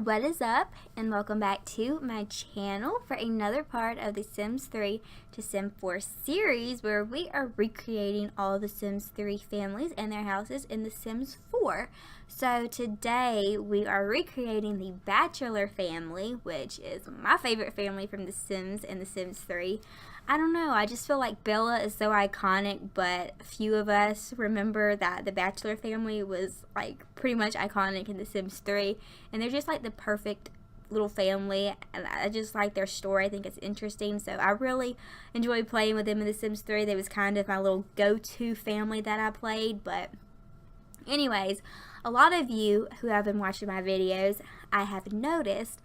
What is up, and welcome back to my channel for another part of the Sims 3 to Sim 4 series, where we are recreating all the Sims 3 families and their houses in the Sims 4. So today we are recreating the Bachelor family, which is my favorite family from the Sims and the Sims 3. I don't know, I just feel like Bella is so iconic, but few of us remember that the Bachelor family was like pretty much iconic in the Sims 3, and they're just like the perfect little family, and I just like their story. I think it's interesting, so I really enjoyed playing with them in the Sims 3. They was kind of my little go-to family that I played. But anyways, a lot of you who have been watching my videos, I have noticed,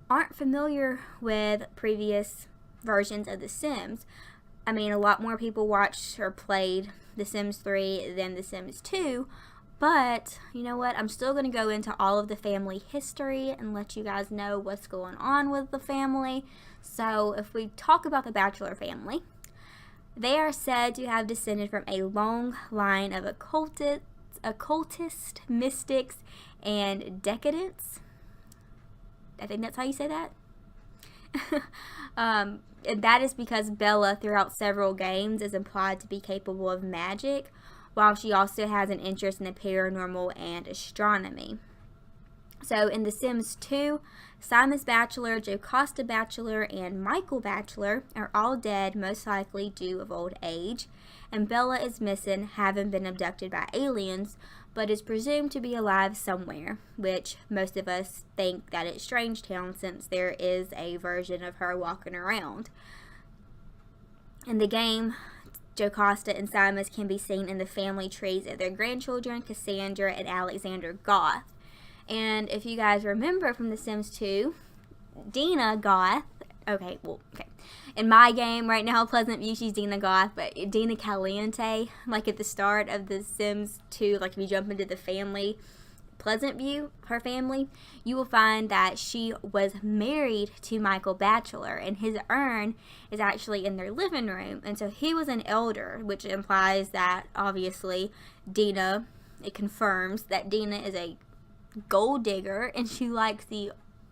aren't familiar with previous versions of The Sims. I mean, a lot more people watched or played The Sims 3 than The Sims 2, but you know what? I'm still going to go into all of the family history and let you guys know what's going on with the family. So if we talk about the Bachelor family, they are said to have descended from a long line of occultists, mystics, and decadents. I think that's how you say that. And that is because Bella, throughout several games, is implied to be capable of magic, while she also has an interest in the paranormal and astronomy. So in The Sims 2, Simis Bachelor, Jocasta Bachelor, and Michael Bachelor are all dead, most likely due of old age, and Bella is missing, having been abducted by aliens, but is presumed to be alive somewhere, which most of us think that it's Strangetown, since there is a version of her walking around. In the game, Jocasta and Simis can be seen in the family trees of their grandchildren, Cassandra and Alexander Goth. And if you guys remember from The Sims 2, Dina Goth, in my game right now, Pleasant View, she's Dina Goth, but Dina Caliente, like at the start of The Sims 2, like if you jump into the family, Pleasant View, her family, you will find that she was married to Michael Bachelor, and his urn is actually in their living room. And so he was an elder, which implies that obviously Dina, it confirms that Dina is a gold digger and she likes the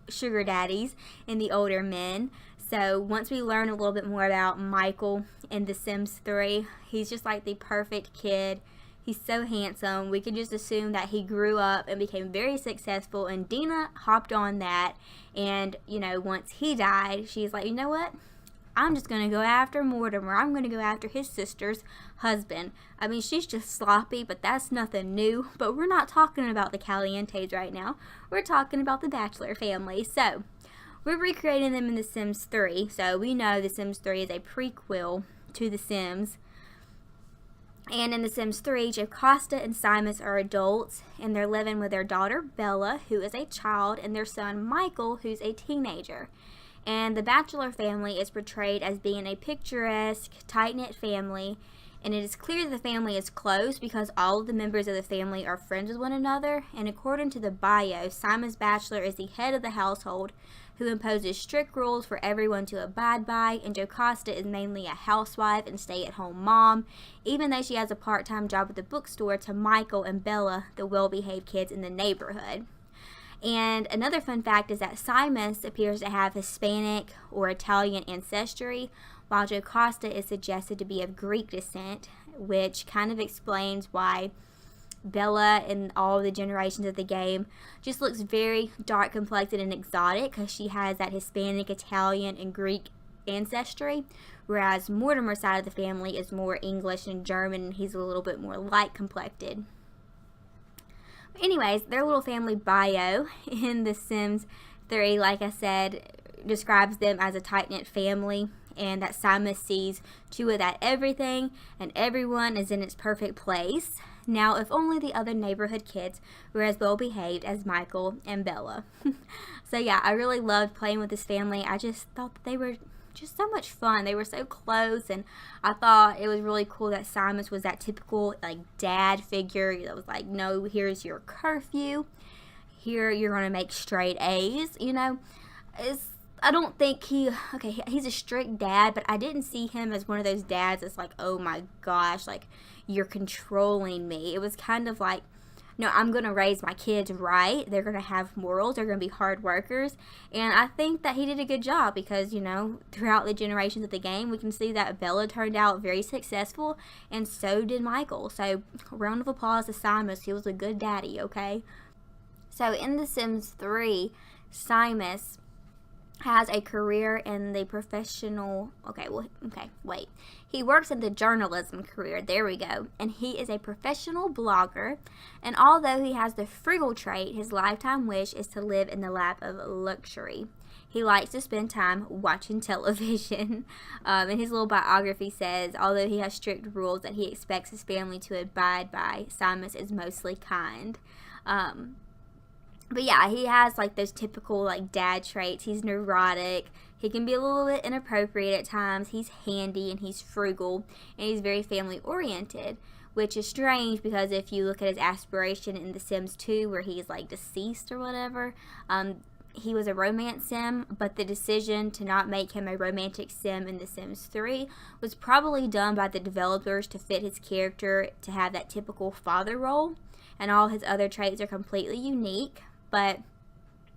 sugar daddies and the older men. So once we learn a little bit more about Michael in The Sims 3, he's just like the perfect kid. He's so handsome. We can just assume that he grew up and became very successful, and Dina hopped on that. And you know, once he died, she's like, you know what, I'm just going to go after Mortimer. I'm going to go after his sister's husband. I mean, she's just sloppy, but that's nothing new. But we're not talking about the Calientes right now. We're talking about the Bachelor family. So we're recreating them in The Sims 3. So we know The Sims 3 is a prequel to The Sims. And in The Sims 3, Jocasta and Simis are adults, and they're living with their daughter Bella, who is a child, and their son Michael, who's a teenager. And the Bachelor family is portrayed as being a picturesque, tight-knit family, and it is clear that the family is close because all of the members of the family are friends with one another. And according to the bio, Simis Bachelor is the head of the household, who imposes strict rules for everyone to abide by, and Jocasta is mainly a housewife and stay-at-home mom, even though she has a part-time job at the bookstore, to Michael and Bella, the well-behaved kids in the neighborhood. And another fun fact is that Simis appears to have Hispanic or Italian ancestry, while Jocasta is suggested to be of Greek descent, which kind of explains why Bella in all the generations of the game just looks very dark complected and exotic, because she has that Hispanic, Italian, and Greek ancestry, whereas Mortimer's side of the family is more English and German, and he's a little bit more light complected. Anyways, their little family bio in The Sims 3, like I said, describes them as a tight-knit family, and that Simis sees to it that everything and everyone is in its perfect place. Now, if only the other neighborhood kids were as well behaved as Michael and Bella. So yeah, I really loved playing with this family. I just thought that they were just so much fun. They were so close, and I thought it was really cool that Simis was that typical like dad figure that was like, no, here's your curfew. Here you're going to make straight A's, you know. I don't think he's a strict dad, but I didn't see him as one of those dads that's like, oh my gosh, like, you're controlling me. It was kind of like no, I'm going to raise my kids right. They're going to have morals. They're going to be hard workers. And I think that he did a good job because, you know, throughout the generations of the game, we can see that Bella turned out very successful, and so did Michael. So, round of applause to Simis. He was a good daddy, okay? So, in The Sims 3, Simis has a career in the professional, he works in the journalism career, there we go, and he is a professional blogger, and although he has the frugal trait, his lifetime wish is to live in the lap of luxury. He likes to spend time watching television. And his little biography says, although he has strict rules that he expects his family to abide by, Simis is mostly kind. But yeah, he has like those typical like dad traits. He's neurotic. He can be a little bit inappropriate at times. He's handy and he's frugal, and he's very family oriented, which is strange because if you look at his aspiration in The Sims 2 where he's like deceased or whatever, he was a romance sim, but the decision to not make him a romantic sim in The Sims 3 was probably done by the developers to fit his character to have that typical father role, and all his other traits are completely unique. But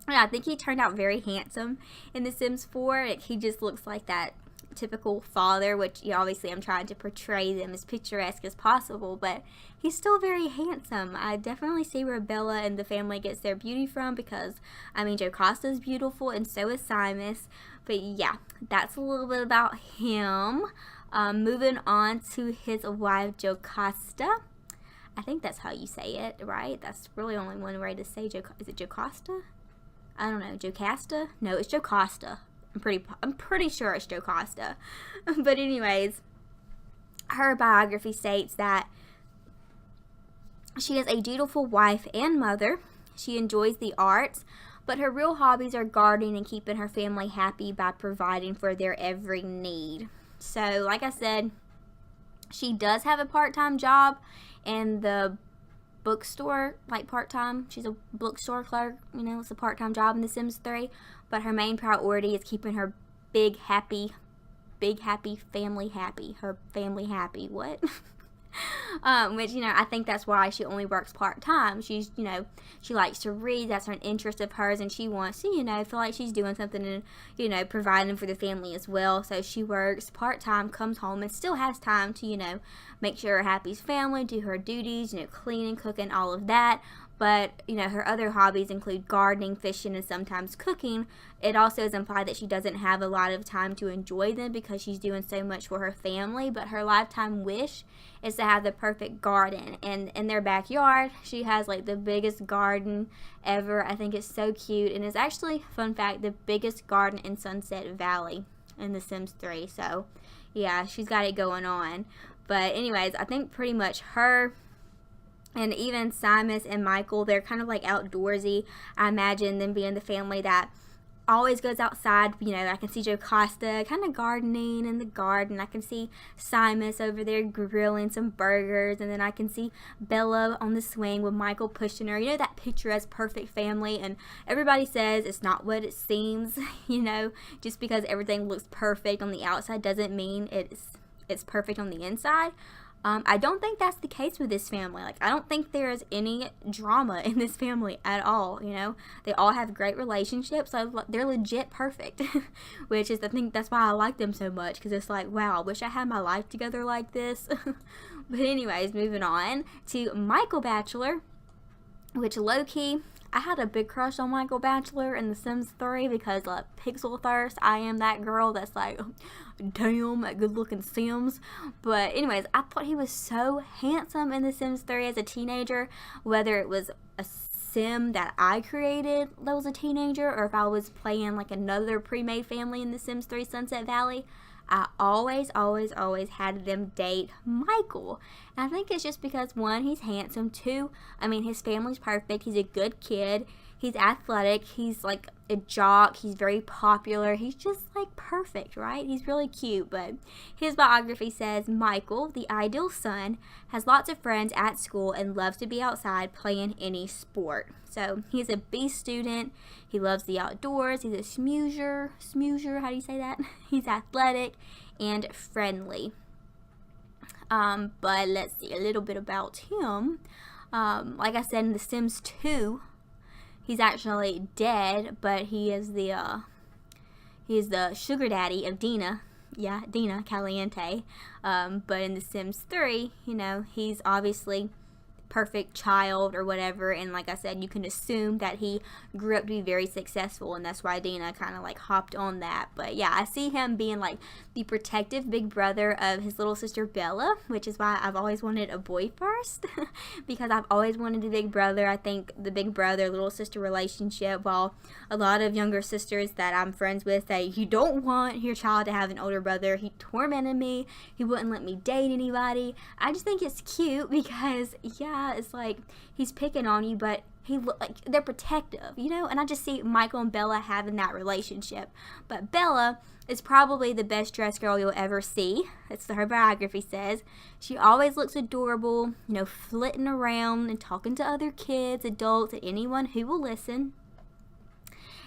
yeah, I think he turned out very handsome in The Sims 4. He just looks like that typical father, which obviously I'm trying to portray them as picturesque as possible, but he's still very handsome. I definitely see where Bella and the family gets their beauty from because, I mean, Jocasta's beautiful and so is Simis. But yeah, that's a little bit about him. Moving on to his wife, Jocasta. I think that's how you say it, right? That's really only one way to say Is it Jocasta? I don't know. Jocasta? No, it's Jocasta. I'm pretty sure it's Jocasta. But anyways, her biography states that she is a dutiful wife and mother. She enjoys the arts, but her real hobbies are gardening and keeping her family happy by providing for their every need. So, like I said, she does have a part-time job in the bookstore, like part-time. She's a bookstore clerk, you know, it's a part-time job in The Sims 3, but her main priority is keeping her big happy family happy. Her family happy, what? Which, you know, I think that's why she only works part-time. She's, you know, she likes to read, that's an interest of hers, and she wants to, you know, feel like she's doing something and, you know, providing for the family as well. So she works part-time, comes home, and still has time to, you know, make sure her happy's family, do her duties, you know, cleaning, cooking, all of that. But, you know, her other hobbies include gardening, fishing, and sometimes cooking. It also is implied that she doesn't have a lot of time to enjoy them because she's doing so much for her family. But her lifetime wish is to have the perfect garden. And in their backyard, she has, like, the biggest garden ever. I think it's so cute. And it's actually, fun fact, the biggest garden in Sunset Valley in The Sims 3. So, yeah, she's got it going on. But anyways, I think pretty much her and even Simis and Michael, they're kind of like outdoorsy. I imagine them being the family that always goes outside. You know, I can see Jocasta kind of gardening in the garden. I can see Simis over there grilling some burgers. And then I can see Bella on the swing with Michael pushing her. You know, that picturesque, perfect family. And everybody says it's not what it seems. You know, just because everything looks perfect on the outside doesn't mean it's perfect on the inside. I don't think that's the case with this family. Like, I don't think there is any drama in this family at all, you know. They all have great relationships. So they're legit perfect, which is, I think that's why I like them so much, because it's like, wow, I wish I had my life together like this. But anyways, moving on to Michael Bachelor, which low-key, I had a big crush on Michael Bachelor in The Sims 3 because, like, pixel thirst, I am that girl that's like, damn, that good-looking Sims. But anyways, I thought he was so handsome in The Sims 3 as a teenager, whether it was a sim that I created that was a teenager, or if I was playing, like, another pre-made family in The Sims 3 Sunset Valley. I always had them date Michael. And I think it's just because, one, he's handsome. Two, I mean, his family's perfect. He's a good kid. He's athletic. He's like a jock. He's very popular. He's just like perfect, right? He's really cute. But his biography says, Michael, the ideal son, has lots of friends at school and loves to be outside playing any sport. So he's a B student. He loves the outdoors. He's a smoozer. How do you say that? He's athletic and friendly. But let's see a little bit about him. Like I said, in The Sims 2, he's actually dead, but he is the sugar daddy of Dina. Yeah, Dina Caliente. But in The Sims 3, you know, he's obviously perfect child or whatever, and like I said, you can assume that he grew up to be very successful, and that's why Dina kind of like hopped on that. But yeah, I see him being like the protective big brother of his little sister Bella, which is why I've always wanted a boy first because I've always wanted a big brother. I think the big brother little sister relationship, while a lot of younger sisters that I'm friends with say you don't want your child to have an older brother, he tormented me, he wouldn't let me date anybody, I just think it's cute because yeah, it's like he's picking on you, but like they're protective, you know. And I just see Michael and Bella having that relationship. But Bella is probably the best dressed girl you'll ever see. That's what her biography says. She always looks adorable, you know, flitting around and talking to other kids, adults, and anyone who will listen.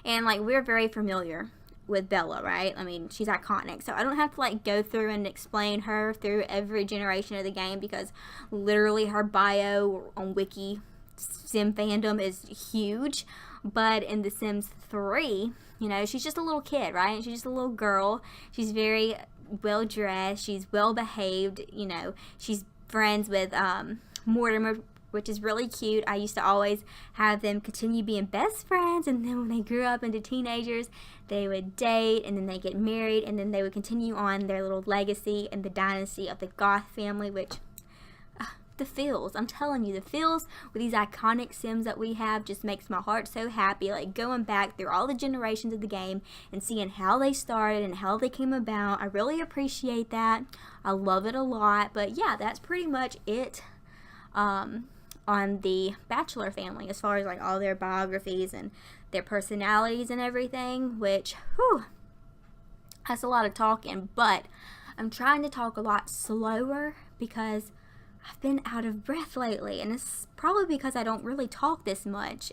And like we're very familiar with Bella, right? I mean, she's iconic, so I don't have to like go through and explain her through every generation of the game, because literally her bio on Wiki Sim fandom is huge. But in The Sims 3, you know, she's just a little kid, right? She's just a little girl. She's very well dressed, she's well behaved, you know, she's friends with Mortimer, which is really cute. I used to always have them continue being best friends, and then when they grew up into teenagers, they would date, and then they get married, and then they would continue on their little legacy and the dynasty of the Goth family, which, the feels, I'm telling you, the feels with these iconic Sims that we have just makes my heart so happy, like going back through all the generations of the game and seeing how they started and how they came about. I really appreciate that. I love it a lot. But yeah, that's pretty much it. On the Bachelor family, as far as like all their biographies and their personalities and everything, which, whew, that's a lot of talking, but I'm trying to talk a lot slower because I've been out of breath lately, and it's probably because I don't really talk this much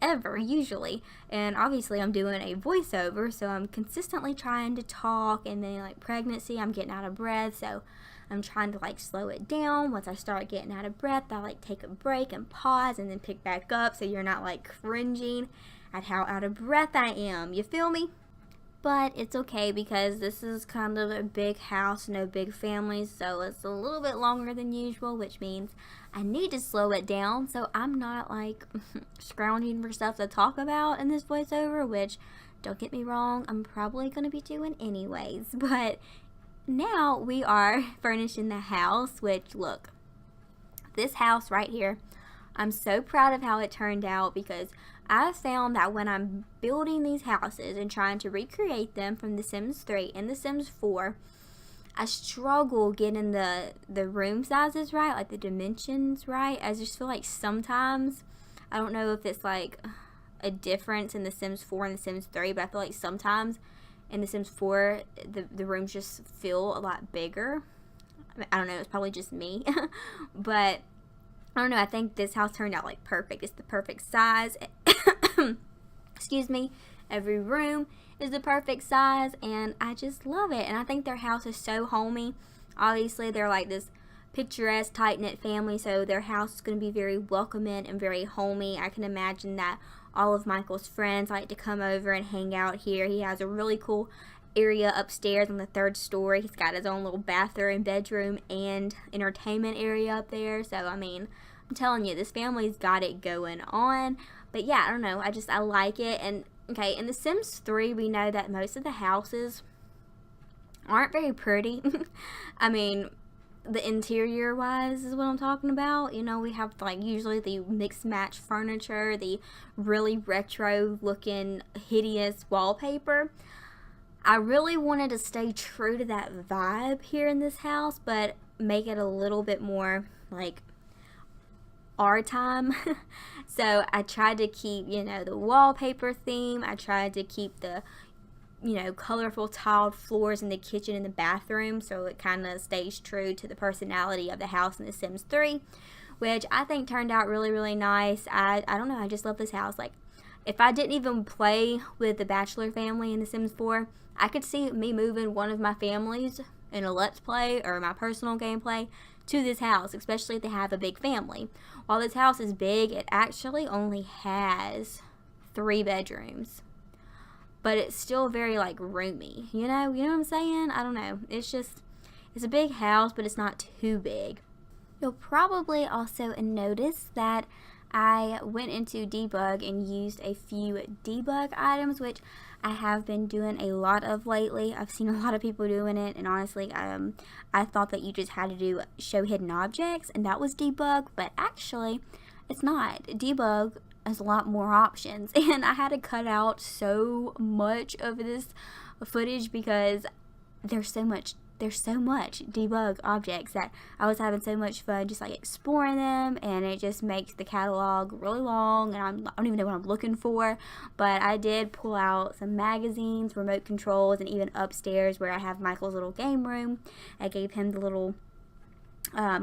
ever usually, and obviously I'm doing a voiceover, so I'm consistently trying to talk, and then like pregnancy, I'm getting out of breath, so I'm trying to like slow it down. Once I start getting out of breath, I like take a break and pause and then pick back up, so you're not like cringing at how out of breath I am. You feel me? But it's okay because this is kind of a big house, no big family, so it's a little bit longer than usual, which means I need to slow it down so I'm not like scrounging for stuff to talk about in this voiceover, which, don't get me wrong, I'm probably going to be doing anyways. But now we are furnishing the house, which, look, this house right here, I'm so proud of how it turned out, because I found that when I'm building these houses and trying to recreate them from The Sims 3 and The Sims 4, I struggle getting the room sizes right, like the dimensions right. I just feel like sometimes, I don't know if it's like a difference in The Sims 4 and The Sims 3, but I feel like sometimes in The Sims 4, the rooms just feel a lot bigger. I don't know, it's probably just me, but I don't know, I think this house turned out like perfect. It's the perfect size. Excuse me. Every room is the perfect size, and I just love it. And I think their house is so homey. Obviously, they're like this picturesque, tight-knit family, so their house is going to be very welcoming and very homey. I can imagine that all of Michael's friends like to come over and hang out here. He has a really cool area upstairs on the 3rd story. He's got his own little bathroom and bedroom and entertainment area up there. So, I mean, I'm telling you, this family's got it going on. But yeah, I don't know, I like it. And okay, in The Sims 3, we know that most of the houses aren't very pretty. I mean, the interior wise is what I'm talking about. You know, we have like usually the mixed match furniture, the really retro looking hideous wallpaper. I really wanted to stay true to that vibe here in this house, but make it a little bit more like our time. So I tried to keep, you know, the wallpaper theme. I tried to keep the, you know, colorful tiled floors in the kitchen and the bathroom, so it kind of stays true to the personality of the house in The Sims 3, which I think turned out really, really nice. I don't know, I just love this house. Like, if I didn't even play with the Bachelor family in The Sims 4, I could see me moving one of my families in a let's play or my personal gameplay to this house, especially if they have a big family. While this house is big, it actually only has 3 bedrooms, but it's still very like roomy, you know what I'm saying? I don't know, it's a big house, but it's not too big. You'll probably also notice that I went into debug and used a few debug items, which I have been doing a lot of lately. I've seen a lot of people doing it, and honestly, I thought that you just had to do show hidden objects, and that was debug, but actually, it's not. Debug has a lot more options, and I had to cut out so much of this footage because there's so much debug objects that I was having so much fun just like exploring them, and it just makes the catalog really long, and I don't even know what I'm looking for. But I did pull out some magazines, remote controls, and even upstairs where I have Michael's little game room, I gave him the little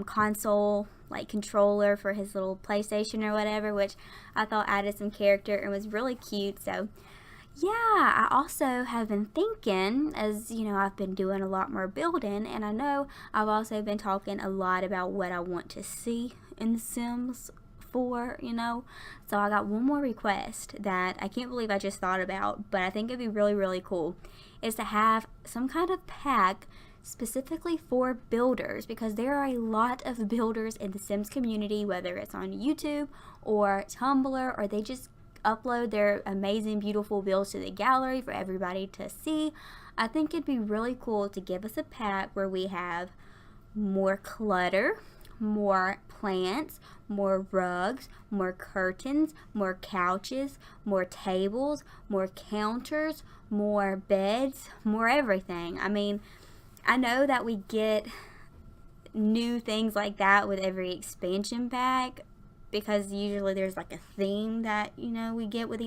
console like controller for his little PlayStation or whatever, which I thought added some character and was really cute. So yeah, I also have been thinking, as you know, I've been doing a lot more building, and I know I've also been talking a lot about what I want to see in The Sims 4, you know. So I got one more request that I can't believe I just thought about, but I think it'd be really, really cool, is to have some kind of pack specifically for builders, because there are a lot of builders in the Sims community, whether it's on YouTube or Tumblr, or they just upload their amazing, beautiful builds to the gallery for everybody to see. I think it'd be really cool to give us a pack where we have more clutter, more plants, more rugs, more curtains, more couches, more tables, more counters, more beds, more everything. I mean, I know that we get new things like that with every expansion pack, because usually there's like a theme that, you know, we get with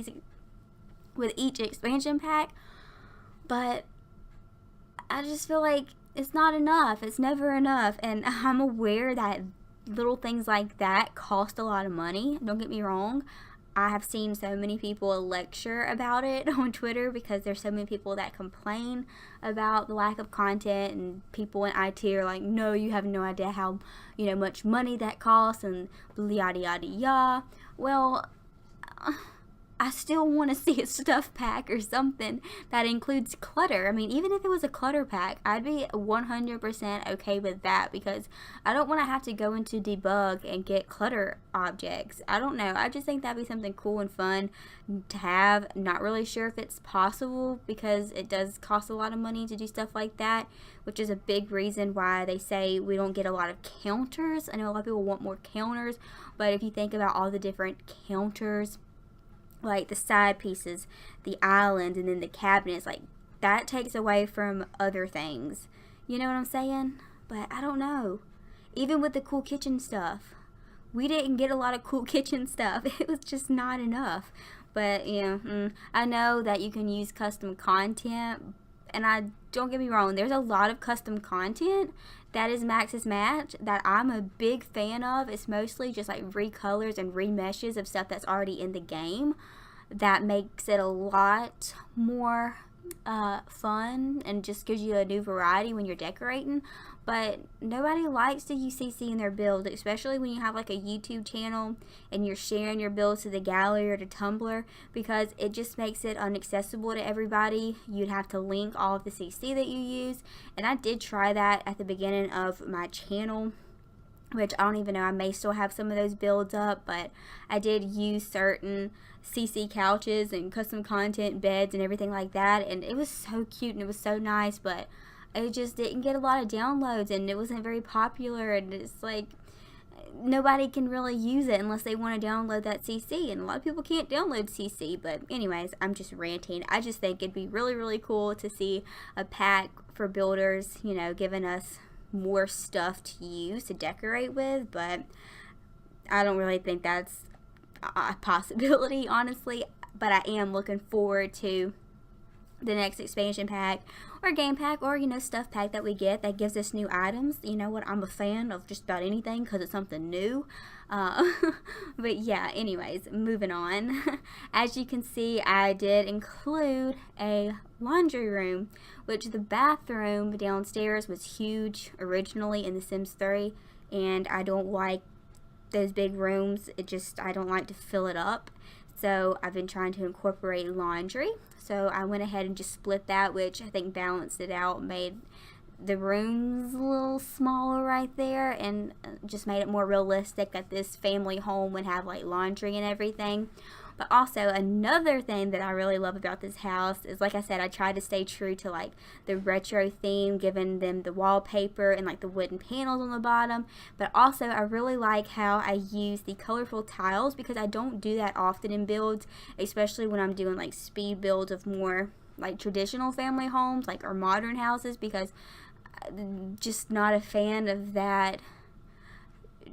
each expansion pack, but I just feel like it's not enough. It's never enough, and I'm aware that little things like that cost a lot of money. Don't get me wrong. I have seen so many people lecture about it on Twitter, because there's so many people that complain about the lack of content, and people in IT are like, no, you have no idea how, you know, much money that costs, and yada yada yada. Well, I still want to see a stuff pack or something that includes clutter. I mean, even if it was a clutter pack, I'd be 100% okay with that, because I don't want to have to go into debug and get clutter objects. I don't know. I just think that'd be something cool and fun to have. Not really sure if it's possible, because it does cost a lot of money to do stuff like that, which is a big reason why they say we don't get a lot of counters. I know a lot of people want more counters, but if you think about all the different counters, like the side pieces, the island, and then the cabinets, like that takes away from other things. You know what I'm saying? But I don't know. Even with the cool kitchen stuff, we didn't get a lot of cool kitchen stuff. It was just not enough. But yeah, I know that you can use custom content, and don't get me wrong, there's a lot of custom content that is Max's Match that I'm a big fan of. It's mostly just like recolors and remeshes of stuff that's already in the game. That makes it a lot more fun, and just gives you a new variety when you're decorating. But nobody likes to use CC in their builds, especially when you have like a YouTube channel and you're sharing your builds to the gallery or to Tumblr, because it just makes it inaccessible to everybody. You'd have to link all of the CC that you use, and I did try that at the beginning of my channel, which I don't even know, I may still have some of those builds up, but I did use certain CC couches and custom content beds and everything like that, and it was so cute and it was so nice, but it just didn't get a lot of downloads, and it wasn't very popular, and it's like nobody can really use it unless they want to download that CC, and a lot of people can't download CC. But anyways, I'm just ranting. I just think it'd be really, really cool to see a pack for builders, you know, giving us more stuff to use to decorate with, but I don't really think that's a possibility, honestly. But I am looking forward to the next expansion pack, or game pack, or, you know, stuff pack that we get that gives us new items. You know what, I'm a fan of just about anything because it's something new. But yeah, anyways, moving on. As you can see, I did include a laundry room, which the bathroom downstairs was huge originally in The Sims 3, and I don't like those big rooms. I don't like to fill it up. So I've been trying to incorporate laundry. So I went ahead and just split that, which I think balanced it out, made the rooms a little smaller right there, and just made it more realistic that this family home would have like laundry and everything. But also another thing that I really love about this house is, like I said, I tried to stay true to like the retro theme, giving them the wallpaper and like the wooden panels on the bottom. But also I really like how I use the colorful tiles, because I don't do that often in builds, especially when I'm doing like speed builds of more like traditional family homes, like, or modern houses, because I'm just not a fan of that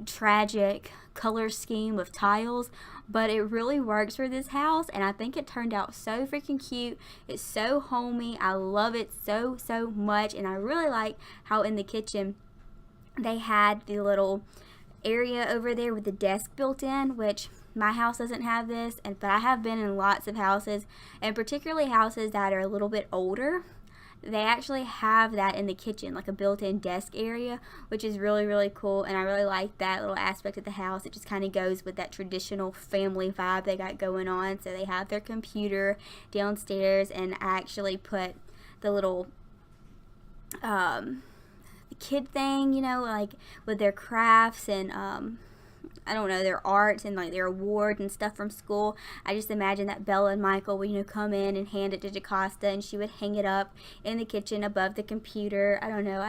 tragic color scheme of tiles. But it really works for this house, and I think it turned out so freaking cute. It's so homey. I love it so much, and I really like how in the kitchen they had the little area over there with the desk built in, which my house doesn't have this, but I have been in lots of houses, and particularly houses that are a little bit older. They actually have that in the kitchen, like a built-in desk area, which is really cool, and I really like that little aspect of the house. It just kind of goes with that traditional family vibe they got going on. So they have their computer downstairs, and I actually put the little kid thing, you know, like with their crafts and I don't know, their arts and like their awards and stuff from school. I just imagine that Bella and Michael would, you know, come in and hand it to Jocasta, and she would hang it up in the kitchen above the computer. I don't know,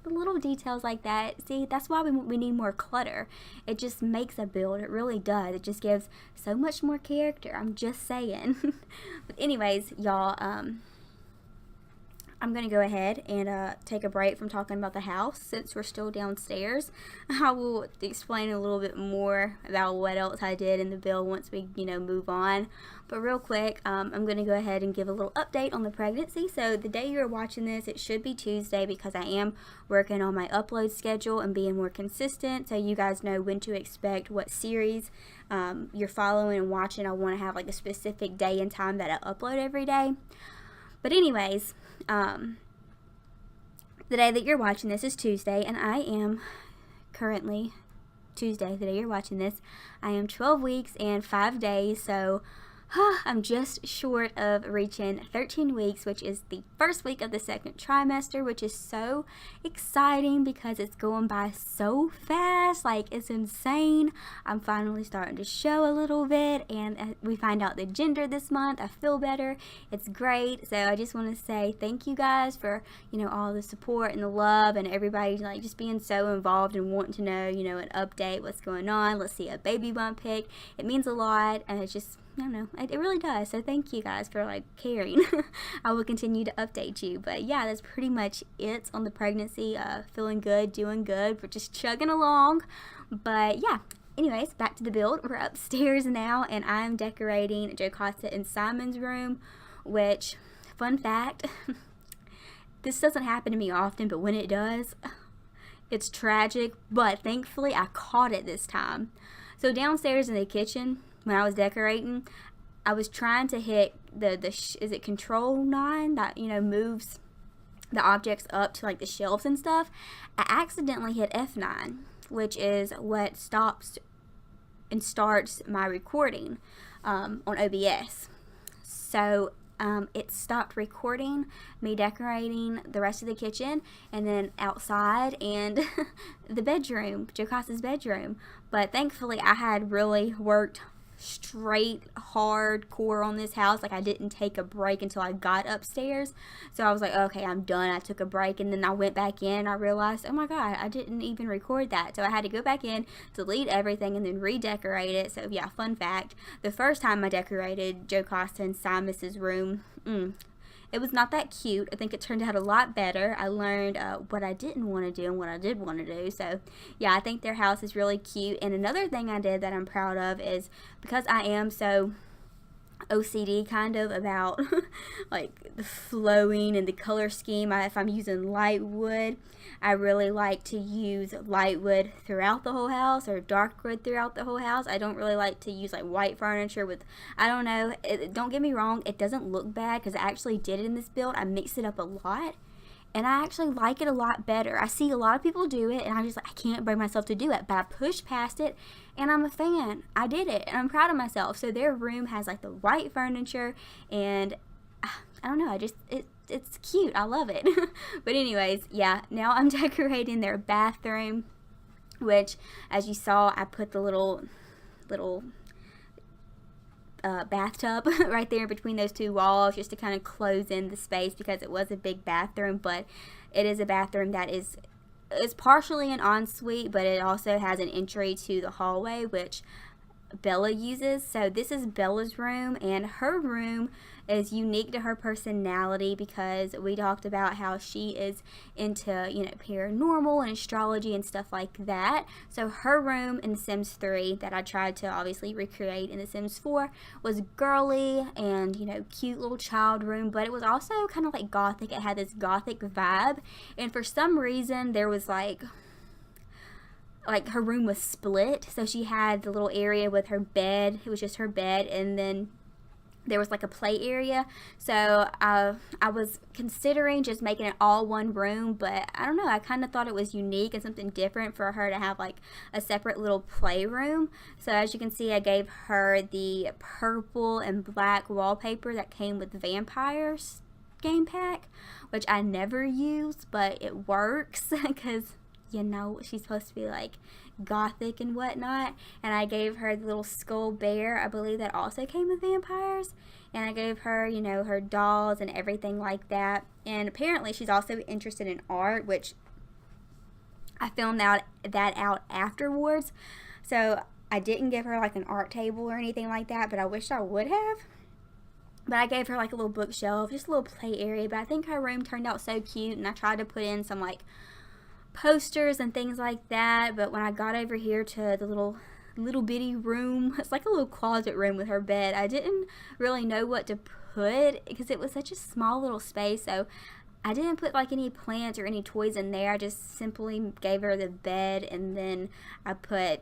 the little details like that. See, that's why we need more clutter. It just makes a build. It really does. It just gives so much more character. I'm just saying. But anyways, y'all, I'm going to go ahead and take a break from talking about the house since we're still downstairs. I will explain a little bit more about what else I did in the build once we, you know, move on. But real quick, I'm going to go ahead and give a little update on the pregnancy. So the day you're watching this, it should be Tuesday, because I am working on my upload schedule and being more consistent, so you guys know when to expect what series you're following and watching. I want to have like a specific day and time that I upload every day. But anyways, the day that you're watching this is Tuesday, and I am currently, Tuesday, the day you're watching this, I am 12 weeks and 5 days, so I'm just short of reaching 13 weeks, which is the first week of the second trimester, which is so exciting because it's going by so fast. Like, it's insane. I'm finally starting to show a little bit, and we find out the gender this month. I feel better. It's great. So I just want to say thank you guys for, you know, all the support and the love, and everybody like just being so involved and wanting to know, you know, an update, what's going on. Let's see a baby bump pic. It means a lot, and it's just, I don't know, it really does. So thank you guys for like caring. I will continue to update you. But yeah, that's pretty much it on the pregnancy. Feeling good, doing good. We're just chugging along. But yeah, anyways, back to the build. We're upstairs now, and I'm decorating Jocasta and Simon's room, which, fun fact, this doesn't happen to me often, but when it does, it's tragic. But thankfully I caught it this time. So downstairs in the kitchen, when I was decorating, I was trying to hit is it Control 9 that, you know, moves the objects up to like the shelves and stuff. I accidentally hit F9, which is what stops and starts my recording on OBS. So it stopped recording me decorating the rest of the kitchen, and then outside, and the bedroom, Jocasta's bedroom. But thankfully I had really worked straight hardcore on this house. Like, I didn't take a break until I got upstairs. So I was like, okay, I'm done. I took a break, and then I went back in. I realized, oh my god, I didn't even record that. So I had to go back in, delete everything, and then redecorate it. So yeah, fun fact, the first time I decorated Jocasta and Simis's room, it was not that cute. I think it turned out a lot better. I learned what I didn't want to do and what I did want to do. So yeah, I think their house is really cute. And another thing I did that I'm proud of is, because I am so OCD kind of about like the flowing and the color scheme. If I'm using light wood, I really like to use light wood throughout the whole house, or dark wood throughout the whole house. I don't really like to use like white furniture with, I don't know, don't get me wrong, it doesn't look bad because I actually did it in this build. I mixed it up a lot, and I actually like it a lot better. I see a lot of people do it, and I'm just like, I can't bring myself to do it. But I pushed past it, and I'm a fan. I did it, and I'm proud of myself. So their room has like the white furniture, and I don't know, it's cute. I love it. But anyways, yeah, now I'm decorating their bathroom, which, as you saw, I put the little bathtub right there between those two walls just to kind of close in the space, because it was a big bathroom. But it is a bathroom that is partially an ensuite, but it also has an entry to the hallway, which Bella uses. So this is Bella's room, and her room is unique to her personality because we talked about how she is into, you know, paranormal and astrology and stuff like that. So her room in The Sims 3 that I tried to obviously recreate in The Sims 4 was girly and, you know, cute little child room, but it was also kind of like gothic. It had this gothic vibe, and for some reason there was like her room was split. So she had the little area with her bed. It was just her bed, and then there was like a play area. So I was considering just making it all one room, but I don't know, I kind of thought it was unique and something different for her to have like a separate little playroom. So as you can see, I gave her the purple and black wallpaper that came with the Vampires game pack, which I never use, but it works because, you know, she's supposed to be like gothic and whatnot. And I gave her the little skull bear, I believe, that also came with Vampires. And I gave her, you know, her dolls and everything like that. And apparently she's also interested in art, which I filmed that out afterwards. So I didn't give her like an art table or anything like that, but I wish I would have. But I gave her like a little bookshelf, just a little play area. But I think her room turned out so cute, and I tried to put in some like posters and things like that. But when I got over here to the little bitty room, it's like a little closet room with her bed, I didn't really know what to put because it was such a small little space. So I didn't put like any plants or any toys in there. I just simply gave her the bed, and then I put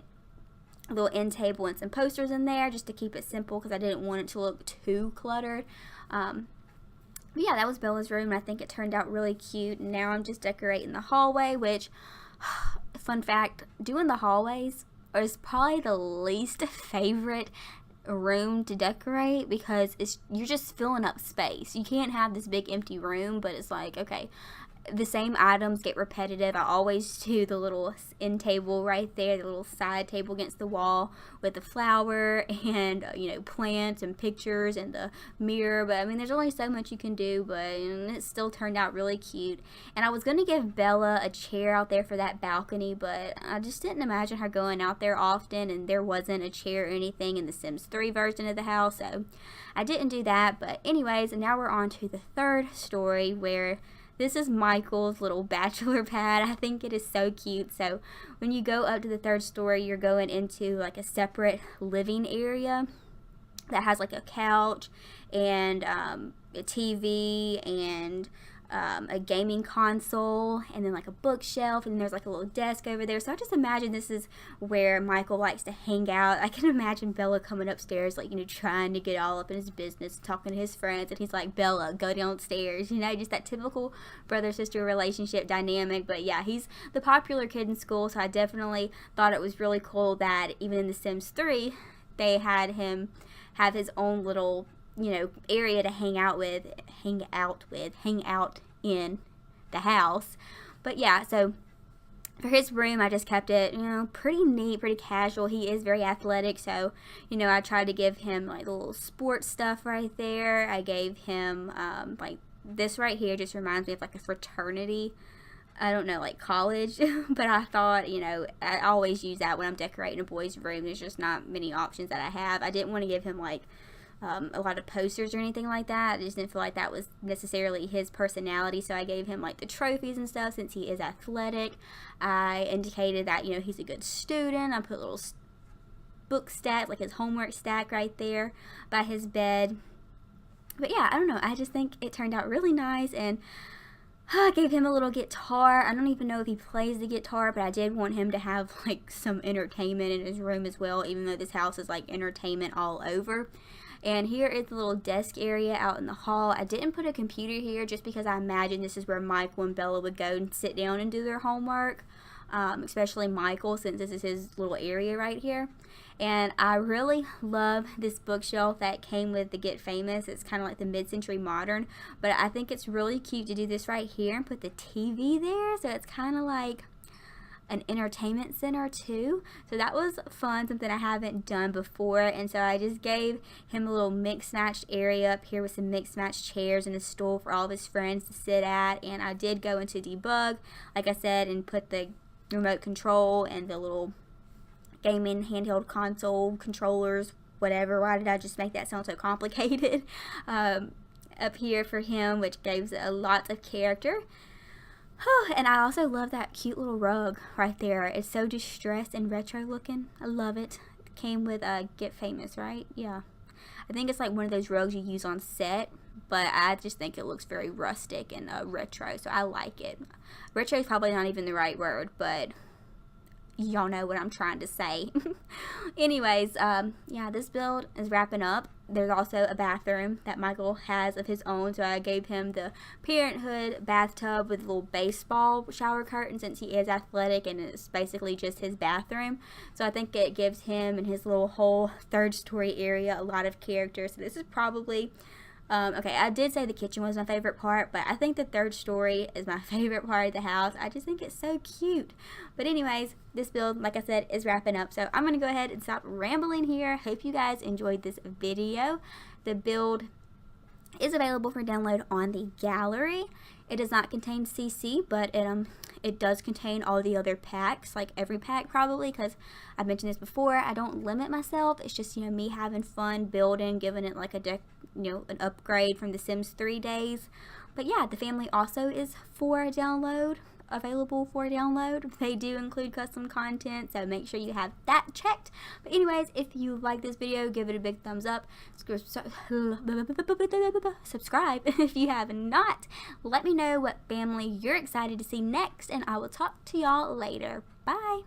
a little end table and some posters in there just to keep it simple because I didn't want it to look too cluttered. But yeah, that was Bella's room, and I think it turned out really cute. And now I'm just decorating the hallway, which, fun fact, doing the hallways is probably the least favorite room to decorate because you're just filling up space. You can't have this big empty room, but it's like, okay, the same items get repetitive. I always do the little end table right there, the little side table against the wall with the flower and, you know, plants and pictures and the mirror. But I mean, there's only so much you can do, but it still turned out really cute. And I was going to give Bella a chair out there for that balcony, but I just didn't imagine her going out there often, and there wasn't a chair or anything in the Sims 3 version of the house, so I didn't do that. But anyways, now we're on to the third story, where this is Michael's little bachelor pad. I think it is so cute. So when you go up to the third story, you're going into like a separate living area that has like a couch and a TV and a gaming console, and then like a bookshelf, and there's like a little desk over there. So I just imagine this is where Michael likes to hang out. I can imagine Bella coming upstairs, like, you know, trying to get all up in his business, talking to his friends, and he's like, Bella, go downstairs, you know, just that typical brother-sister relationship dynamic. But yeah, he's the popular kid in school, so I definitely thought it was really cool that even in The Sims 3 they had him have his own little, you know, area to hang out in the house. But yeah, so for his room, I just kept it, you know, pretty neat, pretty casual. He is very athletic, so, you know, I tried to give him like the little sports stuff right there. I gave him like this right here just reminds me of like a fraternity, I don't know, like college. But I thought, you know, I always use that when I'm decorating a boy's room. There's just not many options that I have. I didn't want to give him like a lot of posters or anything like that. I just didn't feel like that was necessarily his personality, so I gave him like the trophies and stuff since he is athletic. I indicated that, you know, he's a good student. I put little book stack, like his homework stack right there by his bed. But yeah, I don't know, I just think it turned out really nice, and I gave him a little guitar. I don't even know if he plays the guitar, but I did want him to have like some entertainment in his room as well, even though this house is like entertainment all over. And here is the little desk area out in the hall. I didn't put a computer here just because I imagine this is where Michael and Bella would go and sit down and do their homework, especially Michael, since this is his little area right here. And I really love this bookshelf that came with the Get Famous. It's kind of like the mid-century modern, but I think it's really cute to do this right here and put the TV there, so it's kind of like an entertainment center too. So that was fun, something I haven't done before. And so I just gave him a little mix matched area up here with some mix matched chairs and a stool for all of his friends to sit at. And I did go into debug, like I said, and put the remote control and the little gaming handheld console controllers, whatever. Why did I just make that sound so complicated? Up here for him, which gives a lot of character. And I also love that cute little rug right there. It's so distressed and retro looking. I love it. It came with Get Famous, right? Yeah. I think it's like one of those rugs you use on set, but I just think it looks very rustic and retro, so I like it. Retro is probably not even the right word, but y'all know what I'm trying to say. Anyways, yeah, this build is wrapping up. There's also a bathroom that Michael has of his own, so I gave him the Parenthood bathtub with a little baseball shower curtain since he is athletic and it's basically just his bathroom. So I think it gives him and his little whole third story area a lot of character. So this is probably okay, I did say the kitchen was my favorite part, but I think the third story is my favorite part of the house. I just think it's so cute. But anyways, this build, like I said, is wrapping up. So I'm going to go ahead and stop rambling here. Hope you guys enjoyed this video. The build is available for download on the gallery. It does not contain CC, but it does contain all the other packs, like every pack probably, because I've mentioned this before. I don't limit myself. It's just, you know, me having fun building, giving it like a an upgrade from the Sims 3 days. But yeah, the family also is available for download. They do include custom content, so make sure you have that checked. But anyways, if you like this video, give it a big thumbs up. Subscribe if you have not. Let me know what family you're excited to see next, and I will talk to y'all later. Bye.